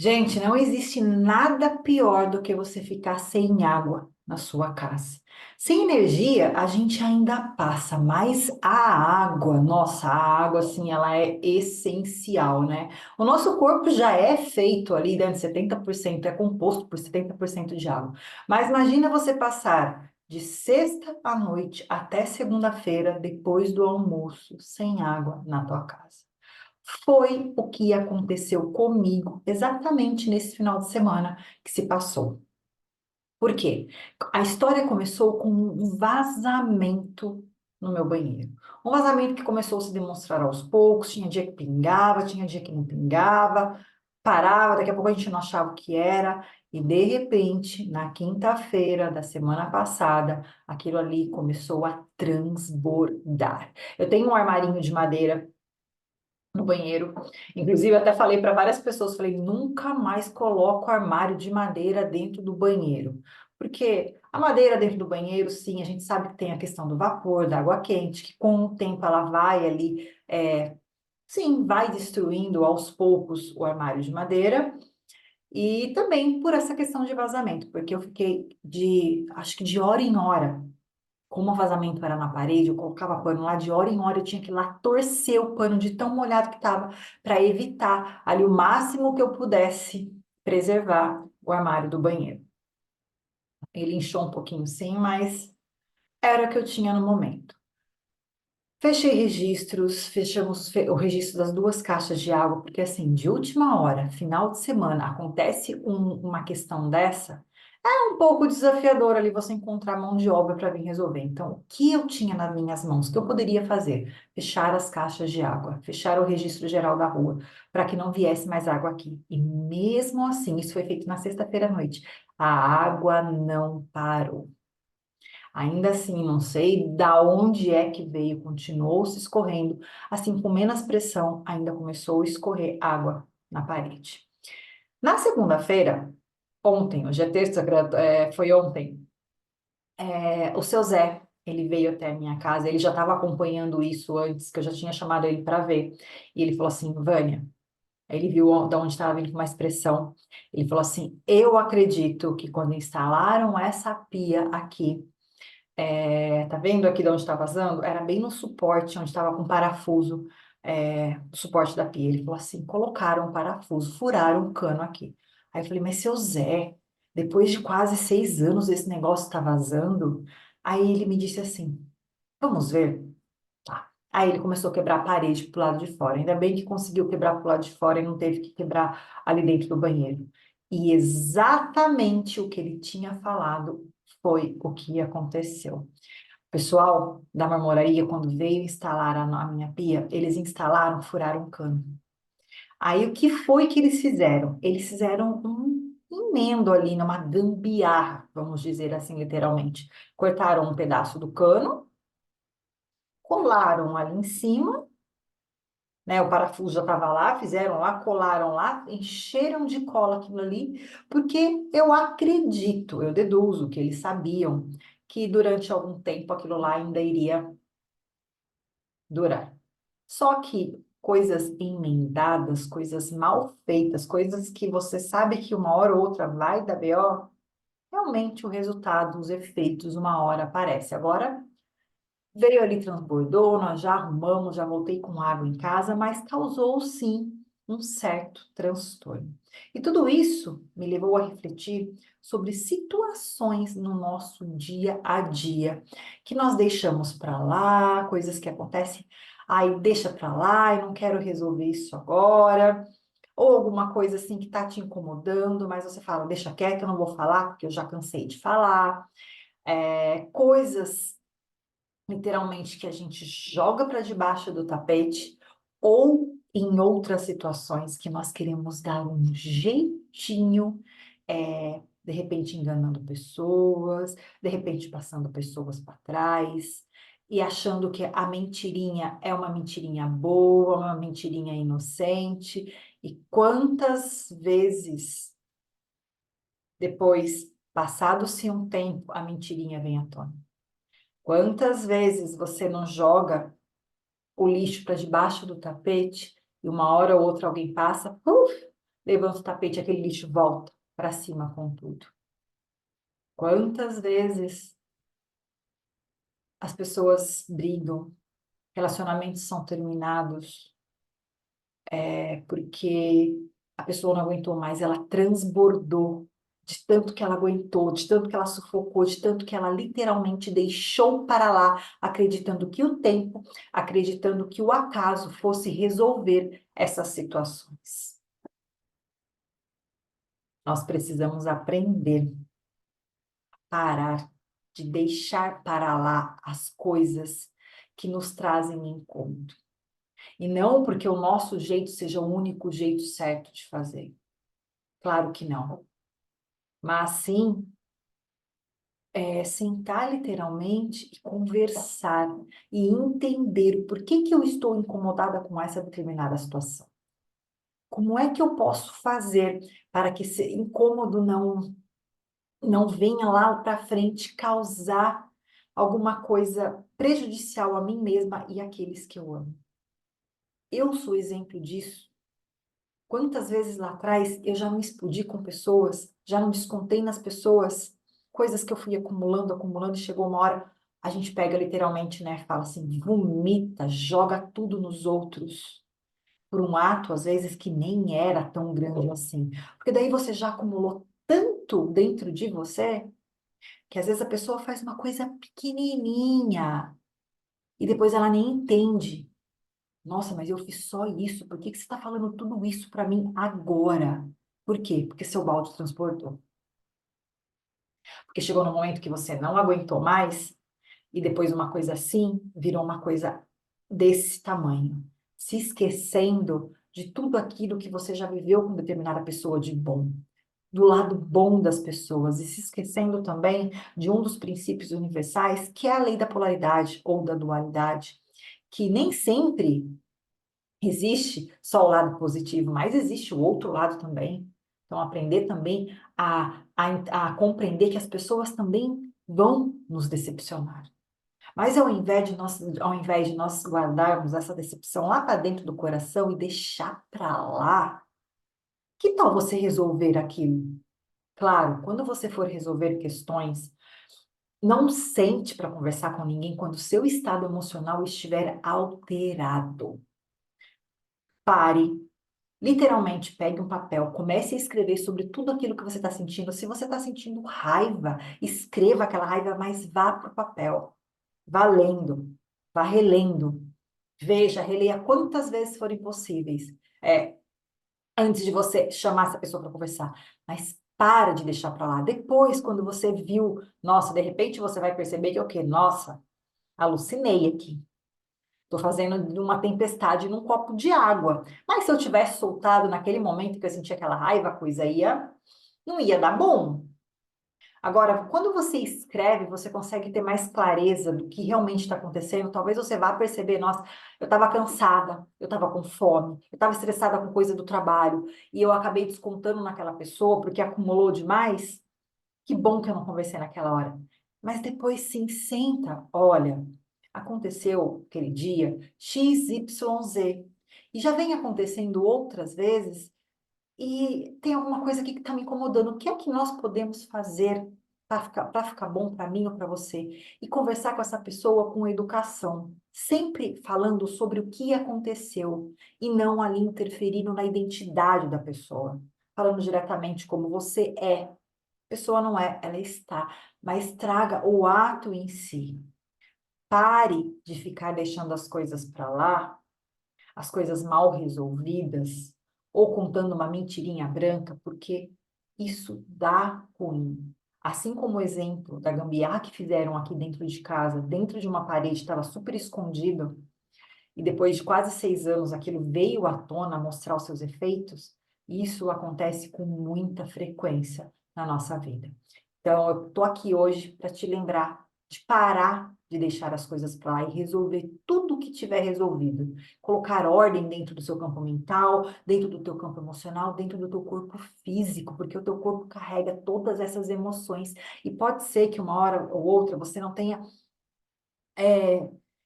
Gente, não existe nada pior do que você ficar sem água na sua casa. Sem energia, a gente ainda passa, mas a água, nossa, a água, assim, ela é essencial, né? O nosso corpo já é feito ali, dentro de 70%, é composto por 70% de água. Mas imagina você passar de sexta à noite até segunda-feira, depois do almoço, sem água na tua casa. Foi o que aconteceu comigo exatamente nesse final de semana que se passou. Por quê? A história começou com um vazamento no meu banheiro. Um vazamento que começou a se demonstrar aos poucos, tinha dia que pingava, tinha dia que não pingava, parava, daqui a pouco a gente não achava o que era, e de repente, na quinta-feira da semana passada, aquilo ali começou a transbordar. Eu tenho um armarinho de madeira no banheiro. Inclusive, eu até falei para várias pessoas, falei, nunca mais coloco armário de madeira dentro do banheiro. Porque a madeira dentro do banheiro, sim, a gente sabe que tem a questão do vapor, da água quente, que com o tempo ela vai ali, sim, vai destruindo aos poucos o armário de madeira. E também por essa questão de vazamento, porque eu fiquei acho que de hora em hora, como o vazamento era na parede, eu colocava pano lá, de hora em hora eu tinha que ir lá torcer o pano de tão molhado que estava, para evitar ali o máximo que eu pudesse preservar o armário do banheiro. Ele inchou um pouquinho sim, mas era o que eu tinha no momento. Fechei registros, fechamos o registro das duas caixas de água, porque assim, de última hora, final de semana, acontece uma questão dessa, é um pouco desafiador ali você encontrar mão de obra para vir resolver. Então, o que eu tinha nas minhas mãos, o que eu poderia fazer? Fechar as caixas de água, fechar o registro geral da rua, para que não viesse mais água aqui. E mesmo assim, isso foi feito na sexta-feira à noite, a água não parou. Ainda assim, não sei da onde é que veio, continuou se escorrendo, assim, com menos pressão, ainda começou a escorrer água na parede. Na segunda-feira, ontem, hoje é terça, foi ontem, o seu Zé, ele veio até a minha casa, ele já estava acompanhando isso antes, que eu já tinha chamado ele para ver, e ele falou assim, Vânia, aí ele viu de onde estava vindo com mais pressão, ele falou assim, eu acredito que quando instalaram essa pia aqui, tá vendo aqui de onde está vazando? Era bem no suporte, onde estava com parafuso, o suporte da pia. Ele falou assim: colocaram um parafuso, furaram um cano aqui. Aí eu falei, mas seu Zé, depois de quase 6 anos esse negócio está vazando? Aí ele me disse assim: vamos ver. Tá. Aí ele começou a quebrar a parede pro lado de fora. Ainda bem que conseguiu quebrar pro lado de fora e não teve que quebrar ali dentro do banheiro. E exatamente o que ele tinha falado foi o que aconteceu. O pessoal da marmoraria, quando veio instalar a minha pia, eles instalaram, furaram um cano. Aí o que foi que eles fizeram? Eles fizeram um emendo ali numa gambiarra, vamos dizer assim, literalmente. Cortaram um pedaço do cano, colaram ali em cima, né? O parafuso já estava lá, fizeram lá, colaram lá, encheram de cola aquilo ali, porque eu acredito, eu deduzo que eles sabiam que durante algum tempo aquilo lá ainda iria durar. Só que coisas emendadas, coisas mal feitas, coisas que você sabe que uma hora ou outra vai dar BO, realmente o resultado, os efeitos, uma hora aparece. Agora, veio ali, transbordou, nós já arrumamos, já voltei com água em casa, mas causou sim um certo transtorno. E tudo isso me levou a refletir sobre situações no nosso dia a dia que nós deixamos para lá, coisas que acontecem, aí deixa para lá, eu não quero resolver isso agora. Ou alguma coisa assim que está te incomodando, mas você fala, deixa quieto, eu não vou falar, porque eu já cansei de falar. Coisas literalmente que a gente joga para debaixo do tapete, ou em outras situações que nós queremos dar um jeitinho, de repente enganando pessoas, de repente passando pessoas para trás, e achando que a mentirinha é uma mentirinha boa, uma mentirinha inocente, e quantas vezes depois, passado-se um tempo, a mentirinha vem à tona. Quantas vezes você não joga o lixo para debaixo do tapete e uma hora ou outra alguém passa, levanta o tapete, aquele lixo volta para cima com tudo. Quantas vezes as pessoas brigam, relacionamentos são terminados, porque a pessoa não aguentou mais, ela transbordou de tanto que ela aguentou, de tanto que ela sufocou, de tanto que ela literalmente deixou para lá, acreditando que o tempo, acreditando que o acaso fosse resolver essas situações. Nós precisamos aprender a parar de deixar para lá as coisas que nos trazem incômodo. E não porque o nosso jeito seja o único jeito certo de fazer. Claro que não. Mas sim, sentar literalmente e conversar e entender o porquê que eu estou incomodada com essa determinada situação. Como é que eu posso fazer para que esse incômodo não venha lá para frente causar alguma coisa prejudicial a mim mesma e àqueles que eu amo? Eu sou exemplo disso. Quantas vezes lá atrás eu já me explodi com pessoas, já não descontei nas pessoas coisas que eu fui acumulando, acumulando, e chegou uma hora, a gente pega literalmente, né, fala assim, vomita, joga tudo nos outros, por um ato, às vezes, que nem era tão grande assim. Porque daí você já acumulou tanto dentro de você, que às vezes a pessoa faz uma coisa pequenininha, e depois ela nem entende. Nossa, mas eu fiz só isso. Por que que você está falando tudo isso para mim agora? Por quê? Porque seu balde transportou. Porque chegou no momento que você não aguentou mais e depois uma coisa assim virou uma coisa desse tamanho, se esquecendo de tudo aquilo que você já viveu com determinada pessoa de bom, do lado bom das pessoas e se esquecendo também de um dos princípios universais, que é a lei da polaridade ou da dualidade, que nem sempre existe só o lado positivo, mas existe o outro lado também. Então, aprender também a compreender que as pessoas também vão nos decepcionar. Mas ao invés de nós guardarmos essa decepção lá para dentro do coração e deixar para lá, que tal você resolver aquilo? Claro, quando você for resolver questões, não sente para conversar com ninguém quando o seu estado emocional estiver alterado. Pare. Literalmente, pegue um papel, comece a escrever sobre tudo aquilo que você está sentindo. Se você está sentindo raiva, escreva aquela raiva, mas vá para o papel. Vá lendo, vá relendo. Veja, releia quantas vezes forem possíveis, é, antes de você chamar essa pessoa para conversar. Mas para de deixar para lá. Depois, quando você viu, nossa, de repente você vai perceber que o quê? Nossa, alucinei aqui. Estou fazendo de uma tempestade num copo de água. Mas se eu tivesse soltado naquele momento que eu sentia aquela raiva, a coisa não ia dar bom. Agora, quando você escreve, você consegue ter mais clareza do que realmente está acontecendo. Talvez você vá perceber, nossa, eu estava cansada, eu estava com fome, eu estava estressada com coisa do trabalho, e eu acabei descontando naquela pessoa porque acumulou demais. Que bom que eu não conversei naquela hora. Mas depois sim, senta, olha, aconteceu aquele dia X, Y, Z. E já vem acontecendo outras vezes, e tem alguma coisa aqui que está me incomodando. O que é que nós podemos fazer para ficar bom para mim ou para você? E conversar com essa pessoa com educação, sempre falando sobre o que aconteceu e não ali interferindo na identidade da pessoa, falando diretamente como você é. A pessoa não é, ela está, mas traga o ato em si. Pare de ficar deixando as coisas para lá, as coisas mal resolvidas, ou contando uma mentirinha branca, porque isso dá ruim. Assim como o exemplo da gambiarra que fizeram aqui dentro de casa, dentro de uma parede, estava super escondido, e depois de quase 6 anos aquilo veio à tona mostrar os seus efeitos, isso acontece com muita frequência na nossa vida. Então, eu estou aqui hoje para te lembrar de parar de deixar as coisas para lá e resolver tudo o que tiver resolvido. Colocar ordem dentro do seu campo mental, dentro do teu campo emocional, dentro do teu corpo físico, porque o teu corpo carrega todas essas emoções. E pode ser que uma hora ou outra você não tenha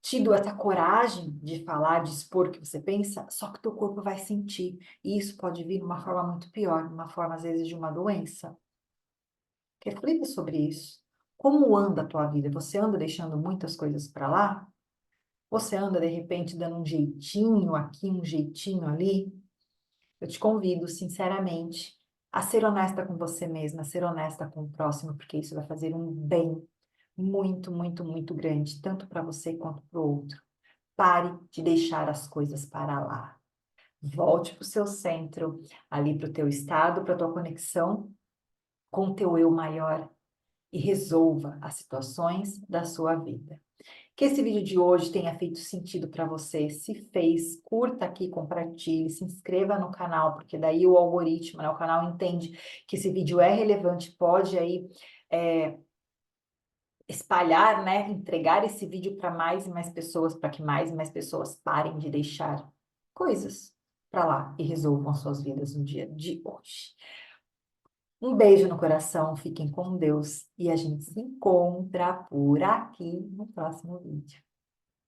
tido essa coragem de falar, de expor o que você pensa, só que teu corpo vai sentir. E isso pode vir de uma forma muito pior, de uma forma, às vezes, de uma doença. Reflita sobre isso. Como anda a tua vida? Você anda deixando muitas coisas para lá? Você anda, de repente, dando um jeitinho aqui, um jeitinho ali? Eu te convido, sinceramente, a ser honesta com você mesma, a ser honesta com o próximo, porque isso vai fazer um bem muito, muito, muito grande, tanto para você quanto para o outro. Pare de deixar as coisas para lá. Volte para o seu centro, ali para o teu estado, para a tua conexão com o teu eu maior e resolva as situações da sua vida. Que esse vídeo de hoje tenha feito sentido para você. Se fez, curta aqui, compartilhe, se inscreva no canal, porque daí o algoritmo, né, o canal entende que esse vídeo é relevante, pode aí espalhar, né, entregar esse vídeo para mais e mais pessoas, para que mais e mais pessoas parem de deixar coisas para lá e resolvam as suas vidas no dia de hoje. Um beijo no coração, fiquem com Deus e a gente se encontra por aqui no próximo vídeo.